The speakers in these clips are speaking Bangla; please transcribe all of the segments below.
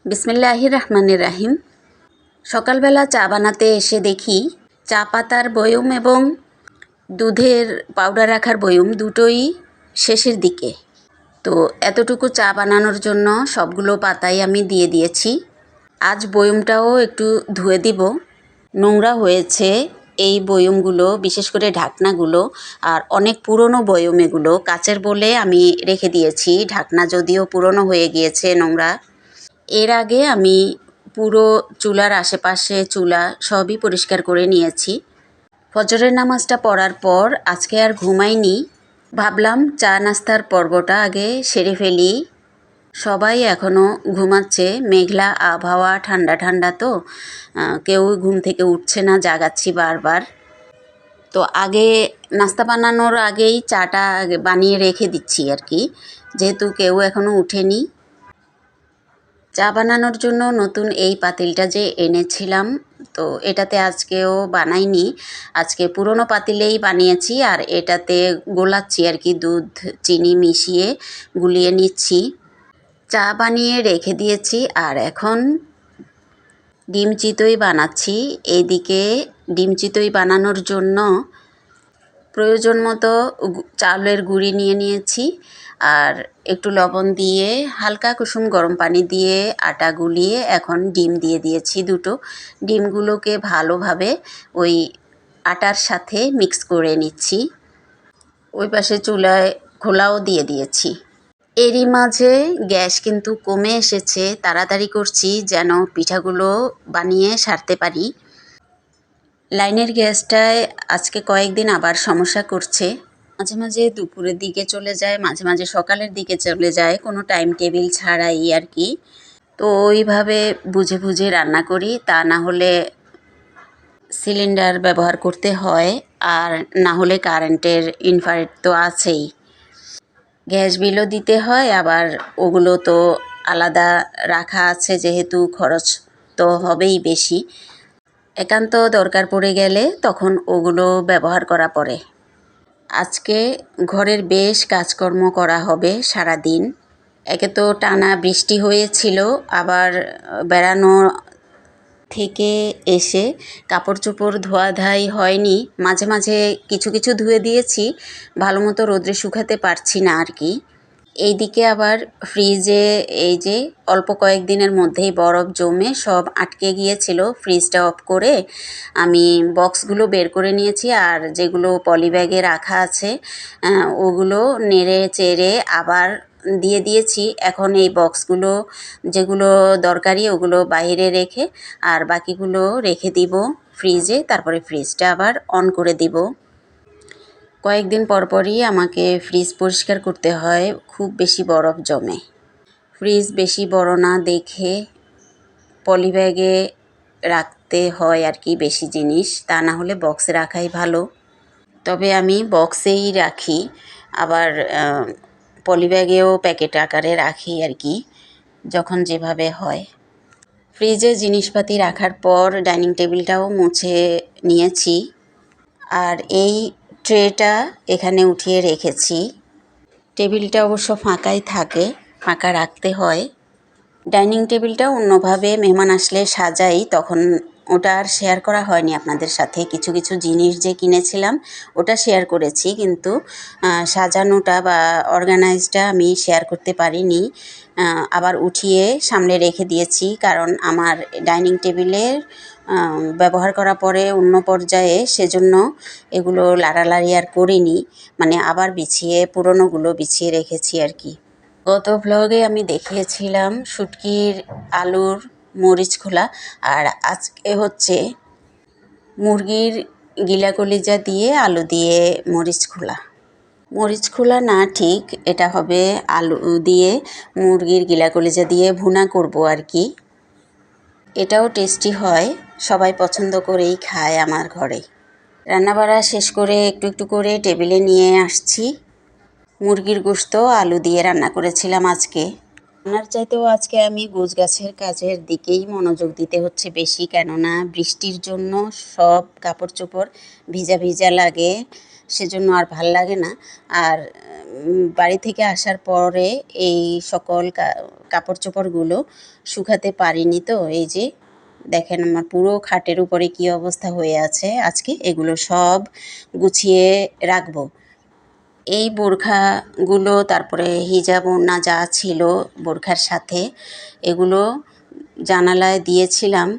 বিসমিল্লাহির রহমানির রাহিম। সকালবেলা চা বানাতে এসে দেখি চা পাতার বয়ম এবং দুধের পাউডার রাখার বয়ম দুটোই শেষের দিকে। তো এতটুকু চা বানানোর জন্য সবগুলো পাতাই আমি দিয়ে দিয়েছি। আজ বয়মটাও একটু ধুয়ে দিব, নোংরা হয়েছে এই বয়মগুলো, বিশেষ করে ঢাকনাগুলো। আর অনেক পুরনো বয়ম এগুলো, কাচের বলে আমি রেখে দিয়েছি। ঢাকনা যদিও পুরনো হয়ে গিয়েছে, নোংরা। এর আগে আমি পুরো চুলার আশেপাশে চুলা সবই পরিষ্কার করে নিয়েছি। ফজরের নামাজটা পড়ার পর আজকে আর ঘুমাইনি, ভাবলাম চা নাস্তার পর্বটা আগে সেরে ফেলি। সবাই এখনও ঘুমাচ্ছে, মেঘলা আবহাওয়া, ঠান্ডা ঠান্ডা, তো কেউ ঘুম থেকে উঠছে না, জাগাচ্ছি বারবার। তো আগে নাস্তা বানানোর আগেই চাটা বানিয়ে রেখে দিচ্ছি আর কি, যেহেতু কেউ এখনও উঠেনি। চা বানানোর জন্য নতুন এই পাতিলটা যে এনেছিলাম, তো এটাতে আজকেও বানাইনি, আজকে পুরনো পাতিলেই বানিয়েছি। আর এটাতে গোলাচ্ছি আর কি, দুধ চিনি মিশিয়ে গুলিয়ে নিচ্ছি। চা বানিয়ে রেখে দিয়েছি আর এখন ডিম চিতই বানাচ্ছি। এইদিকে ডিম চিতই বানানোর জন্য প্রয়োজন মতো চাউলের গুঁড়ি নিয়ে নিয়েছি আর একটু লবণ দিয়ে হালকা কুসুম গরম পানি দিয়ে আটা গুলিয়ে এখন ডিম দিয়ে দিয়েছি দুটো। ডিমগুলোকে ভালোভাবে ওই আটার সাথে মিক্স করে নিচ্ছি। ওই পাশে চুলায় খোলাও দিয়ে দিয়েছি। এরই মাঝে গ্যাস কিন্তু কমে এসেছে, তাড়াতাড়ি করছি যেন পিঠাগুলো বানিয়ে সারতে পারি। লাইনের গ্যাসটায় আজকে কয়েকদিন আবার সমস্যা করছে, মাঝে মাঝে দুপুরের দিকে চলে যায়, মাঝে মাঝে সকালের দিকে চলে যায়, কোনো টাইম টেবিল ছাড়াই আর কি। তো ওইভাবে বুঝে বুঝে রান্না করি, তা না হলে সিলিন্ডার ব্যবহার করতে হয়, আর না হলে কারেন্টের ইনভার্টার তো আছেই, গ্যাস বিলও দিতে হয়, আবার ওগুলো তো আলাদা রাখা আছে, যেহেতু খরচ তো হবেই বেশি। একান্ত দরকার পড়ে গেলে তখন ওগুলো ব্যবহার করা পড়ে। আজকে ঘরের বেশ কাজকর্ম করা হবে সারাদিন। একে তো টানা বৃষ্টি হয়েছিল, আবার বেড়ানো থেকে এসে কাপড় চোপড় ধোয়াধাই হয়নি, মাঝে মাঝে কিছু কিছু ধুয়ে দিয়েছি, ভালো মতো রোদ্রে শুকাতে পারছি না আর কি। এইদিকে আবার ফ্রিজে এই যে অল্প কয়েকদিনের মধ্যেই বরফ জমে সব আটকে গিয়েছিল, ফ্রিজটা অফ করে আমি বক্সগুলো বের করে নিয়েছি, আর যেগুলো পলিব্যাগে রাখা আছে ওগুলো নেড়ে চেড়ে আবার দিয়ে দিয়েছি। এখন এই বক্সগুলো যেগুলো দরকারি ওগুলো বাইরে রেখে আর বাকিগুলো রেখে দিব ফ্রিজে, তারপরে ফ্রিজটা আবার অন করে দিব। কয়েকদিন পরপরই আমাকে ফ্রিজ পরিষ্কার করতে হয়, খুব বেশি বরফ জমে। ফ্রিজ বেশি বড় না দেখে পলিব্যাগে রাখতে হয় আর কি বেশি জিনিস, তা না হলে বক্সে রাখাই ভালো। তবে আমি বক্সেই রাখি, আবার পলিব্যাগেও প্যাকেট আকারে রাখি আর কি, যখন যেভাবে হয়। ফ্রিজে জিনিসপাতি রাখার পর ডাইনিং টেবিলটাও মুছে নিয়েছি, আর এই ট্রেটা এখানে উঠিয়ে রেখেছি। টেবিলটা অবশ্য ফাঁকাই থাকে, ফাঁকা রাখতে হয়। ডাইনিং টেবিলটা অন্যভাবে মেহমান আসলে সাজাই, তখন ওটা আর শেয়ার করা হয়নি আপনাদের সাথে। কিছু কিছু জিনিস যে কিনেছিলাম ওটা শেয়ার করেছি, কিন্তু সাজানোটা বা অর্গানাইজটা আমি শেয়ার করতে পারিনি। আবার উঠিয়ে সামনে রেখে দিয়েছি, কারণ আমার ডাইনিং টেবিলের ব্যবহার করার পরে অন্য পর্যায়ে, সেজন্য এগুলো লাড়ালাড়ি আর করিনি, মানে আবার বিছিয়ে পুরনোগুলো বিছিয়ে রেখেছি আর কি। গত ভ্লগে আমি দেখিয়েছিলাম শুটকির আলুর মরিচ খোলা, আর আজকে হচ্ছে মুরগির গিলা কলিজা দিয়ে আলু দিয়ে মরিচ খোলা। মরিচ খোলা না, ঠিক এটা হবে আলু দিয়ে মুরগির গিলা কলিজা দিয়ে ভুনা করব আর কি। এটাও টেস্টি হয়, সবাই পছন্দ করেই খায় আমার ঘরে। রান্নাবাড়া শেষ করে একটু একটু করে টেবিলে নিয়ে আসছি। মুরগির গোশত আলু দিয়ে রান্না করেছিলাম আজকে। রান্নার চাইতেও আজকে আমি গোছগাছের কাজের দিকেই মনোযোগ দিতে হচ্ছে বেশি, কেননা বৃষ্টির জন্য সব কাপড় চোপড় ভিজা ভিজা লাগে, সেজন্য আর ভাল লাগে না। আর বাড়ি থেকে আসার পরে এই সকল কাপড় চোপড়গুলো শুকাতে পারিনি, তো এই যে দেখেন আমার পুরো খাটের উপরে কি অবস্থা হয়ে আছে। আজকে এগুলো সব গুছিয়ে রাখবো। এই বোরখাগুলো, তারপরে হিজাব ওড়না যা ছিল বোরখার সাথে, এগুলো জানালায় দিয়েছিলাম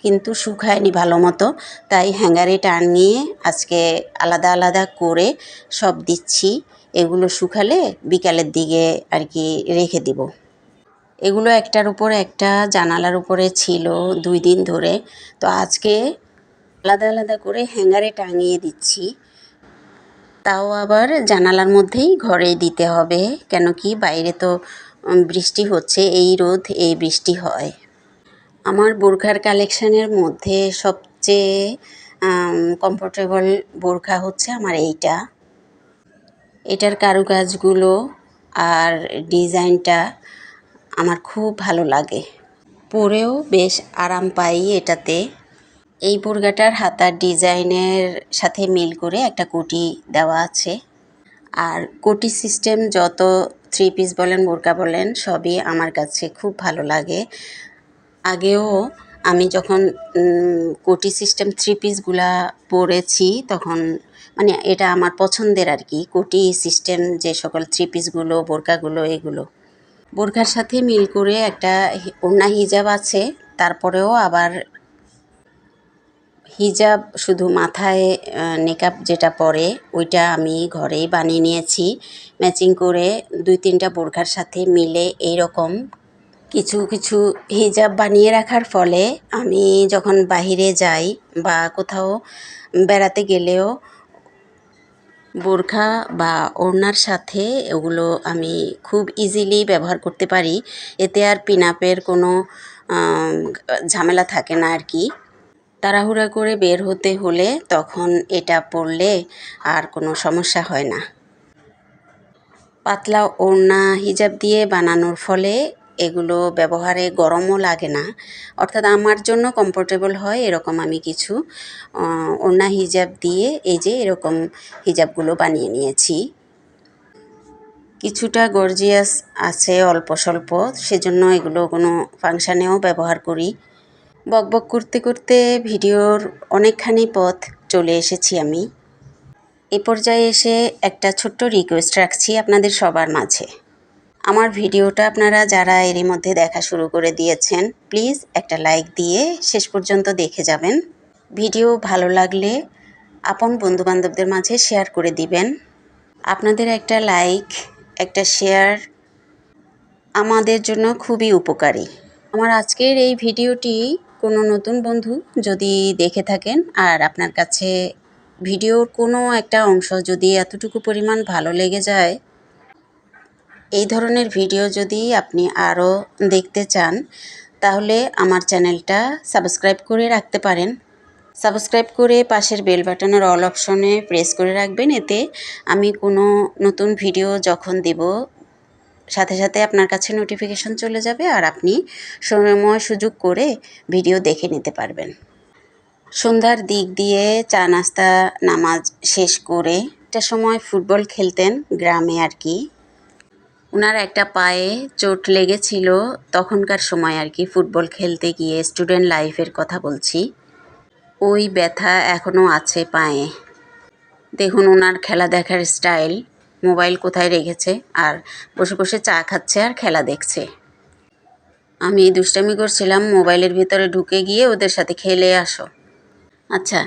কিন্তু শুকায়নি ভালো মতো, তাই হ্যাঙ্গারে টানিয়ে আজকে আলাদা আলাদা করে সব দিচ্ছি। এগুলো শুকালে বিকালের দিকে আর কি রেখে দিব। এগুলো একটার উপর একটা জানালার উপরে ছিল 2 দিন ধরে, তো আজকে আলাদা আলাদা করে হ্যাঙ্গারে টাঙিয়ে দিচ্ছি। তাও আবার জানালার মধ্যেই ঘরে দিতে হবে, কেন কি বাইরে তো বৃষ্টি হচ্ছে, এই রোদ এই বৃষ্টি হয়। আমার বোরখার কালেকশানের মধ্যে সবচেয়ে কমফোর্টেবল বোরখা হচ্ছে আমার এইটা। এটার কারুকাজগুলো আর ডিজাইনটা আমার খুব ভালো লাগে, পরেও বেশ আরাম পাই এটাতে। এই বোরখাটার হাতার ডিজাইনের সাথে মিল করে একটা কোটি দেওয়া আছে। আর কোটি সিস্টেম যত 3 পিস বলেন বোরকা বলেন সবই আমার কাছে খুব ভালো লাগে। আগেও আমি যখন কোটি সিস্টেম 3 পিসগুলা পরেছি তখন মানে এটা আমার পছন্দের আর কি, কোটি সিস্টেম যে সকল 3 পিসগুলো বোরকাগুলো এগুলো। বোরখার সাথে মিল করে একটা ওড়না হিজাব আছে, তারপরেও আবার হিজাব শুধু মাথায় নেকাব যেটা পরে ওইটা আমি ঘরেই বানিয়ে নিয়েছি ম্যাচিং করে 2-3টা বোরখার সাথে মিলে। এইরকম কিছু কিছু হিজাব বানিয়ে রাখার ফলে আমি যখন বাহিরে যাই বা কোথাও বেড়াতে গেলেও বোরখা বা ওড়নার সাথে ওগুলো আমি খুব ইজিলি ব্যবহার করতে পারি। এতে আর পিন আপের কোনো ঝামেলা থাকে না আর কি। তাড়াহুড়া করে বের হতে হলে তখন এটা পরলে আর কোনো সমস্যা হয় না। পাতলা ওড়না হিজাব দিয়ে বানানোর ফলে এগুলো ব্যবহারে গরমও লাগে না, অর্থাৎ আমার জন্য কমফোর্টেবল হয় এরকম আমি কিছু ওড়না হিজাব দিয়ে এই যে এরকম হিজাবগুলো বানিয়ে নিয়েছি। কিছুটা গর্জিয়াস আছে অল্প স্বল্প, সেজন্য এগুলো কোনো ফাংশানেও ব্যবহার করি। বকবক করতে করতে ভিডিওর অনেকখানি পথ চলে এসেছি আমি। এ পর্যায়ে এসে একটা ছোট্ট রিকোয়েস্ট রাখছি আপনাদের সবার মাঝে। আমার ভিডিওটা আপনারা যারা এরই মধ্যে দেখা শুরু করে দিয়েছেন প্লিজ একটা লাইক দিয়ে শেষ পর্যন্ত দেখে যাবেন। ভিডিও ভালো লাগলে আপন বন্ধুবান্ধবদের মাঝে শেয়ার করে দিবেন। আপনাদের একটা লাইক একটা শেয়ার আমাদের জন্য খুবই উপকারী। আমার আজকের এই ভিডিওটি কোনো নতুন বন্ধু যদি দেখে থাকেন আর আপনার কাছে ভিডিওর কোনো একটা অংশ যদি এতটুকু পরিমাণ ভালো লেগে যায়, এই ধরনের ভিডিও যদি আপনি আরও দেখতে চান তাহলে আমার চ্যানেলটা সাবস্ক্রাইব করে রাখতে পারেন। সাবস্ক্রাইব করে পাশের বেল বাটনের অল অপশনে প্রেস করে রাখবেন, এতে আমি কোনো নতুন ভিডিও যখন দেব সাথে সাথে আপনার কাছে নোটিফিকেশন চলে যাবে আর আপনি সময় সুযোগ করে ভিডিও দেখে নিতে পারবেন। সন্ধ্যার দিক দিয়ে চা নাস্তা নামাজ শেষ করে একটা সময় ফুটবল খেলতেন গ্রামে আর কি। ওনার একটা পায়ে চোট লেগেছিল তখনকার সময় আর কি, ফুটবল খেলতে গিয়ে স্টুডেন্ট লাইফের কথা বলছি। ওই ব্যথা এখনও আছে পায়ে। দেখুন ওনার খেলা দেখার স্টাইল, মোবাইল কোথায় রেখেছে আর বসে বসে চা খাচ্ছে আর খেলা দেখছে। আমি দুষ্টামি করছিলাম মোবাইলের ভিতরে ঢুকে গিয়ে ওদের সাথে খেলে আসো। আচ্ছা,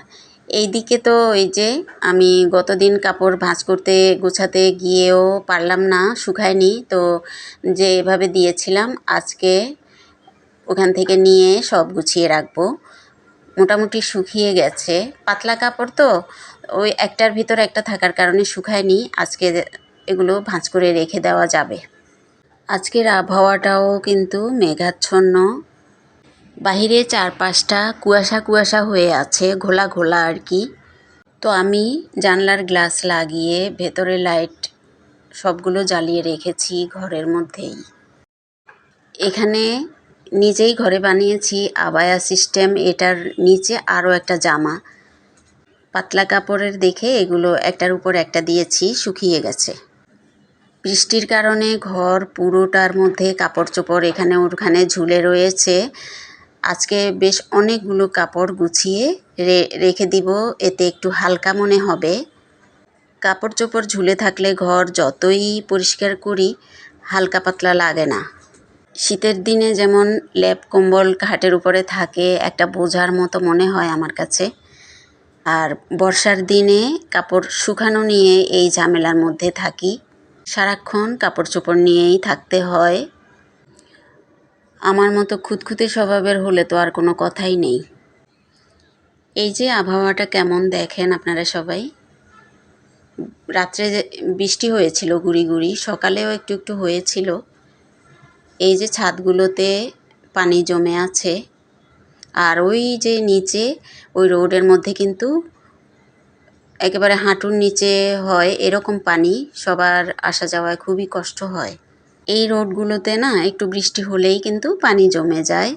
এই দিকে তো এই যে আমি গতদিন কাপড় ভাঁজ করতে গোছাতে গিয়েও পারলাম না, শুকায়নি, তো যে এভাবে দিয়েছিলাম আজকে ওখান থেকে নিয়ে সব গুছিয়ে রাখবো। মোটামুটি শুকিয়ে গেছে, পাতলা কাপড় তো ওই একটার ভিতর একটা থাকার কারণে শুকায়নি। আজকে এগুলো ভাঁজ করে রেখে দেওয়া যাবে। আজকের আবহাওয়াটাও কিন্তু মেঘাচ্ছন্ন, বাহিরে চারপাশটা কুয়াশা কুয়াশা হয়ে আছে, ঘোলা ঘোলা আর কি। তো আমি জানলার গ্লাস লাগিয়ে ভেতরে লাইট সবগুলো জ্বালিয়ে রেখেছি ঘরের মধ্যেই। এখানে নিজেই ঘরে বানিয়েছি আবায়া সিস্টেম, এটার নিচে আরও একটা জামা। পাতলা কাপড়ের দেখে এগুলো একটার উপর একটা দিয়েছি, শুকিয়ে গেছে। বৃষ্টির কারণে ঘর পুরোটার মধ্যে কাপড় চোপড় এখানে ওখানে ঝুলে রয়েছে। আজকে বেশ অনেকগুলো কাপড় গুছিয়ে রেখে দিব, এতে একটু হালকা মনে হবে। কাপড় চোপড় ঝুলে থাকলে ঘর যতই পরিষ্কার করি হালকা পাতলা লাগে না। শীতের দিনে যেমন লেপ কম্বল খাটের উপরে থাকে, একটা বোঝার মতো মনে হয় আমার কাছে। আর বর্ষার দিনে কাপড় শুকানো নিয়ে এই ঝামেলার মধ্যে থাকি, সারাক্ষণ কাপড় চোপড় নিয়েই থাকতে হয়। আমার মতো খুঁতখুঁতে স্বভাবের হলে তো আর কোনো কথাই নেই। এই যে আবহাওয়াটা কেমন দেখেন আপনারা সবাই। রাত্রে বৃষ্টি হয়েছিল গুঁড়ি গুঁড়ি, সকালেও একটু একটু হয়েছিল। এই যে ছাদগুলোতে পানি জমে আছে, আর ওই যে নিচে ওই রোডের মধ্যে কিন্তু একেবারে হাঁটুর নিচে হয় এরকম পানি, সবার আসা যাওয়ায় খুবই কষ্ট হয়। এই রোডগুলোতে না একটু বৃষ্টি হলেই কিন্তু পানি জমে যায়।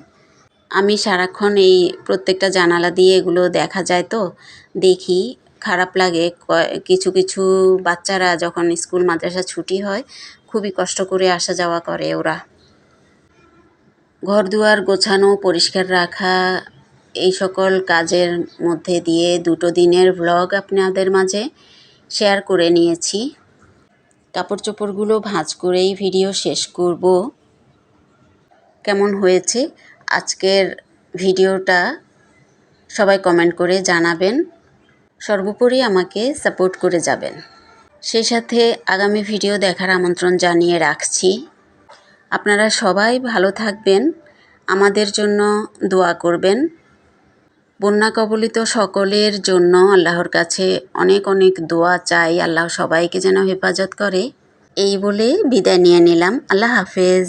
আমি সারাক্ষণ এই প্রত্যেকটা জানালা দিয়ে এগুলো দেখা যায় তো দেখি, খারাপ লাগে। কিছু কিছু বাচ্চারা যখন স্কুল মাদ্রাসা ছুটি হয় খুবই কষ্ট করে আসা যাওয়া করে ওরা। ঘরদুয়ার গোছানো, পরিষ্কার রাখা, এই সকল কাজের মধ্যে দিয়ে 2 দিনের ভ্লগ আপনাদের মাঝে শেয়ার করে নিয়েছি। কাপড় চোপড়গুলো ভাঁজ করেই ভিডিও শেষ করব। কেমন হয়েছে আজকের ভিডিওটা সবাই কমেন্ট করে জানাবেন। সর্বোপরি আমাকে সাপোর্ট করে যাবেন। সেই সাথে আগামী ভিডিও দেখার আমন্ত্রণ জানিয়ে রাখছি। আপনারা সবাই ভালো থাকবেন, আমাদের জন্য দোয়া করবেন। বন্যা কবলিত সকলের জন্য আল্লাহর কাছে অনেক অনেক দোয়া চাই, আল্লাহ সবাইকে যেন হেফাজত করে। এই বলে বিদায় নিয়ে নিলাম। আল্লাহ হাফেজ।